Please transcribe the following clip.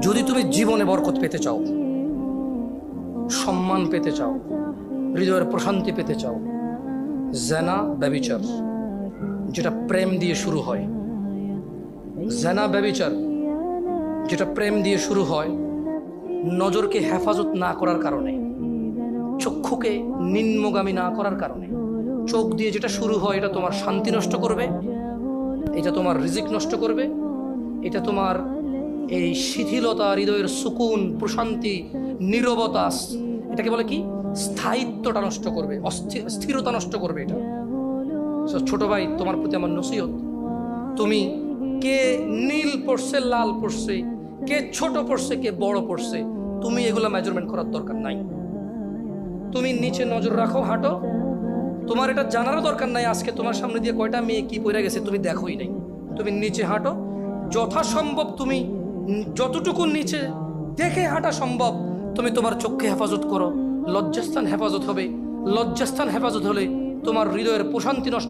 যদি তুমি জীবনে বরকত পেতে চাও, সম্মান পেতে চাও, হৃদয়ের প্রশান্তি পেতে চাও, জেনা ব্যভিচার যেটা প্রেম দিয়ে শুরু হয়, জেনা ব্যভিচার যেটা প্রেম দিয়ে শুরু হয়, নজরকে হেফাজত না করার কারণে, চক্ষুকে নিম্নগামী না করার কারণে, চোখ দিয়ে যেটা শুরু হয় এটা তোমার শান্তি নষ্ট করবে, এটা তোমার রিজিক নষ্ট করবে, এটা তোমার এই শিথিলতা, হৃদয়ের সুকুন, প্রশান্তি, নীরবতা, এটাকে বলে কি স্থায়িত্বটা নষ্ট করবে, স্থিরতা নষ্ট করবে এটা। ছোট ভাই, তোমার প্রতি আমার নসিহত, তুমি কে নীল পড়ছে, লাল পড়ছে, কে ছোট পড়ছে, কে বড় পড়ছে, তুমি এগুলো মেজারমেন্ট করার দরকার নাই। তুমি নিচে নজর রাখো, হাঁটো, তোমার এটা জানারও দরকার নাই আজকে তোমার সামনে দিয়ে কয়টা মেয়ে কি পড়ে গেছে তুমি দেখোই নাই। তুমি নিচে হাঁটো, যথাসম্ভব তুমি যতটুকু নিচে দেখে হাঁটা সম্ভব তুমি তোমার চোখকে হেফাজত করো। লজ্জাস্থান হেফাজত হবে, লজ্জাস্থান হেফাজত হলে তোমার হৃদয়ের প্রশান্তি নষ্ট